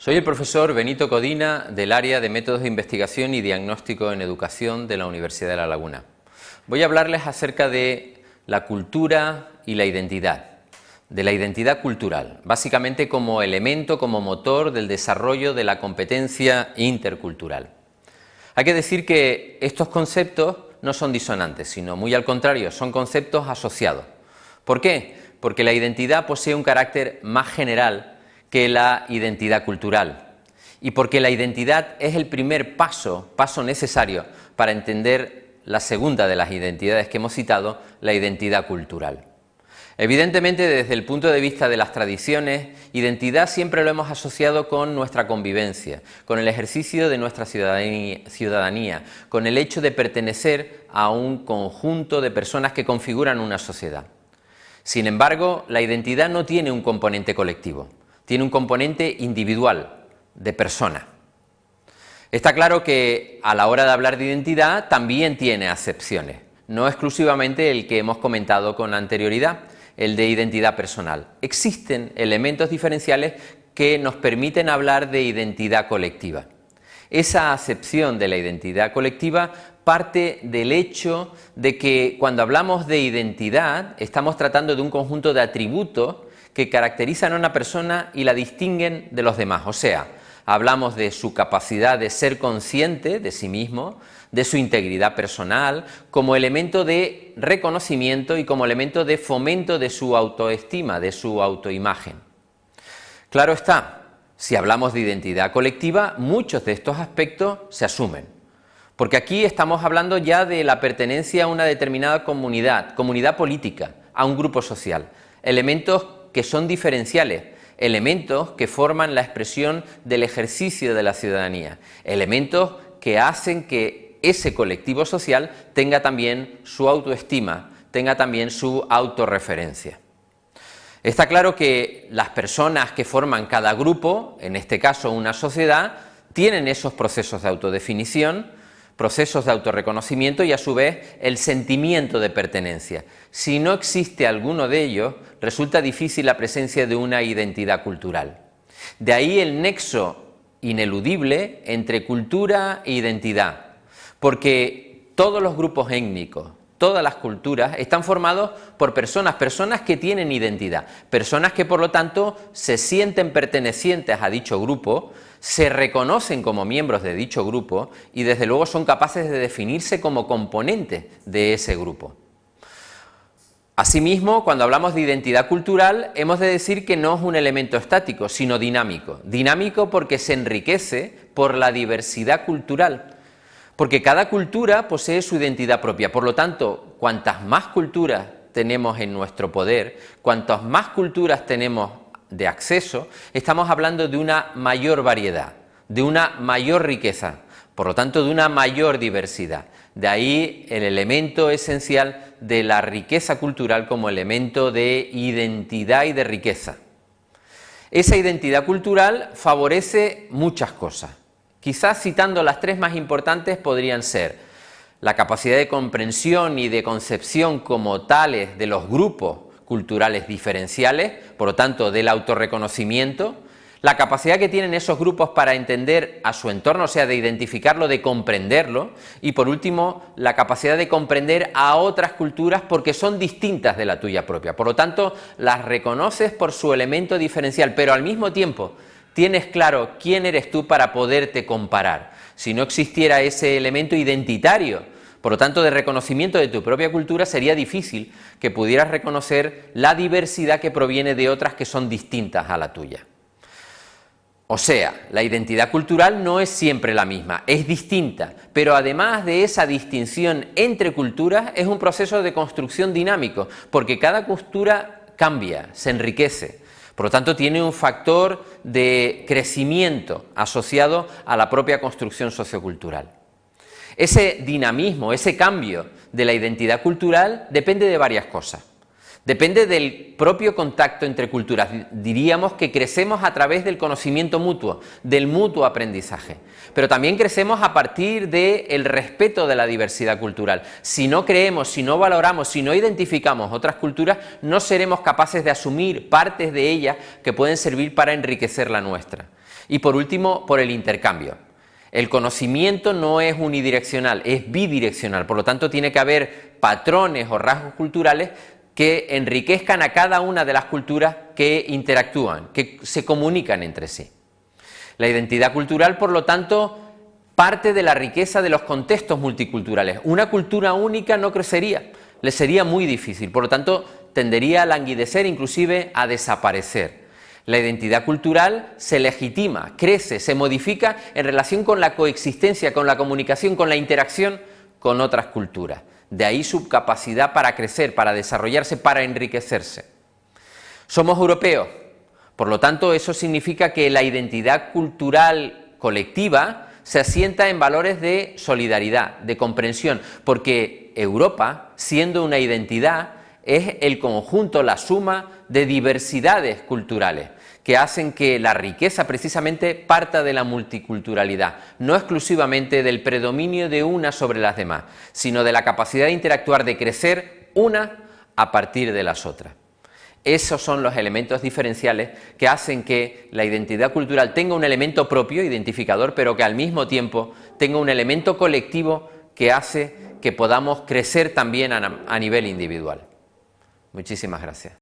Soy el profesor Benito Codina del área de Métodos de Investigación y Diagnóstico en Educación de la Universidad de La Laguna. Voy a hablarles acerca de la cultura y la identidad, de la identidad cultural, básicamente como elemento, como motor del desarrollo de la competencia intercultural. Hay que decir que estos conceptos no son disonantes, sino muy al contrario, son conceptos asociados. ¿Por qué? Porque la identidad posee un carácter más general que la identidad cultural y porque la identidad es el primer paso necesario para entender la segunda de las identidades que hemos citado, la identidad cultural. Evidentemente, desde el punto de vista de las tradiciones, identidad siempre lo hemos asociado con nuestra convivencia, con el ejercicio de nuestra ciudadanía, con el hecho de pertenecer a un conjunto de personas que configuran una sociedad. Sin embargo, la identidad no tiene un componente colectivo, tiene un componente individual, de persona. Está claro que a la hora de hablar de identidad también tiene acepciones, no exclusivamente el que hemos comentado con anterioridad, el de identidad personal. Existen elementos diferenciales que nos permiten hablar de identidad colectiva. Esa acepción de la identidad colectiva parte del hecho de que cuando hablamos de identidad estamos tratando de un conjunto de atributos que caracterizan a una persona y la distinguen de los demás, o sea, hablamos de su capacidad de ser consciente de sí mismo, de su integridad personal, como elemento de reconocimiento y como elemento de fomento de su autoestima, de su autoimagen. Claro está, si hablamos de identidad colectiva, muchos de estos aspectos se asumen, porque aquí estamos hablando ya de la pertenencia a una determinada comunidad política, a un grupo social, elementos que son diferenciales, elementos que forman la expresión del ejercicio de la ciudadanía, elementos que hacen que ese colectivo social tenga también su autoestima, tenga también su autorreferencia. Está claro que las personas que forman cada grupo, en este caso una sociedad, tienen esos procesos de autodefinición, procesos de autorreconocimiento y a su vez el sentimiento de pertenencia. Si no existe alguno de ellos, resulta difícil la presencia de una identidad cultural. De ahí el nexo ineludible entre cultura e identidad, porque todos los grupos étnicos, todas las culturas están formados por personas que tienen identidad, personas que por lo tanto se sienten pertenecientes a dicho grupo, se reconocen como miembros de dicho grupo y desde luego son capaces de definirse como componentes de ese grupo. Asimismo, cuando hablamos de identidad cultural, hemos de decir que no es un elemento estático, sino dinámico. Dinámico porque se enriquece por la diversidad cultural, porque cada cultura posee su identidad propia. Por lo tanto, cuantas más culturas tenemos en nuestro poder, cuantas más culturas tenemos de acceso, estamos hablando de una mayor variedad, de una mayor riqueza, por lo tanto de una mayor diversidad. De ahí el elemento esencial de la riqueza cultural como elemento de identidad y de riqueza. Esa identidad cultural favorece muchas cosas. Quizás citando las tres más importantes podrían ser la capacidad de comprensión y de concepción como tales de los grupos culturales diferenciales, por lo tanto del autorreconocimiento, la capacidad que tienen esos grupos para entender a su entorno, o sea, de identificarlo, de comprenderlo, y por último, la capacidad de comprender a otras culturas porque son distintas de la tuya propia, por lo tanto, las reconoces por su elemento diferencial, pero al mismo tiempo tienes claro quién eres tú para poderte comparar. Si no existiera ese elemento identitario, por lo tanto, de reconocimiento de tu propia cultura, sería difícil que pudieras reconocer la diversidad que proviene de otras que son distintas a la tuya. O sea, la identidad cultural no es siempre la misma, es distinta, pero además de esa distinción entre culturas, es un proceso de construcción dinámico, porque cada cultura cambia, se enriquece. Por lo tanto, tiene un factor de crecimiento asociado a la propia construcción sociocultural. Ese dinamismo, ese cambio de la identidad cultural depende de varias cosas. Depende del propio contacto entre culturas. Diríamos que crecemos a través del conocimiento mutuo, del mutuo aprendizaje. Pero también crecemos a partir del respeto de la diversidad cultural. Si no creemos, si no valoramos, si no identificamos otras culturas, no seremos capaces de asumir partes de ellas que pueden servir para enriquecer la nuestra. Y por último, por el intercambio. El conocimiento no es unidireccional, es bidireccional. Por lo tanto, tiene que haber patrones o rasgos culturales que enriquezcan a cada una de las culturas que interactúan, que se comunican entre sí. La identidad cultural, por lo tanto, parte de la riqueza de los contextos multiculturales. Una cultura única no crecería, le sería muy difícil, por lo tanto, tendería a languidecer, inclusive a desaparecer. La identidad cultural se legitima, crece, se modifica en relación con la coexistencia, con la comunicación, con la interacción con otras culturas. De ahí su capacidad para crecer, para desarrollarse, para enriquecerse. Somos europeos, por lo tanto eso significa que la identidad cultural colectiva se asienta en valores de solidaridad, de comprensión, porque Europa, siendo una identidad, es el conjunto, la suma de diversidades culturales que hacen que la riqueza precisamente parta de la multiculturalidad, no exclusivamente del predominio de una sobre las demás, sino de la capacidad de interactuar, de crecer una a partir de las otras. Esos son los elementos diferenciales que hacen que la identidad cultural tenga un elemento propio, identificador, pero que al mismo tiempo tenga un elemento colectivo que hace que podamos crecer también a nivel individual. Muchísimas gracias.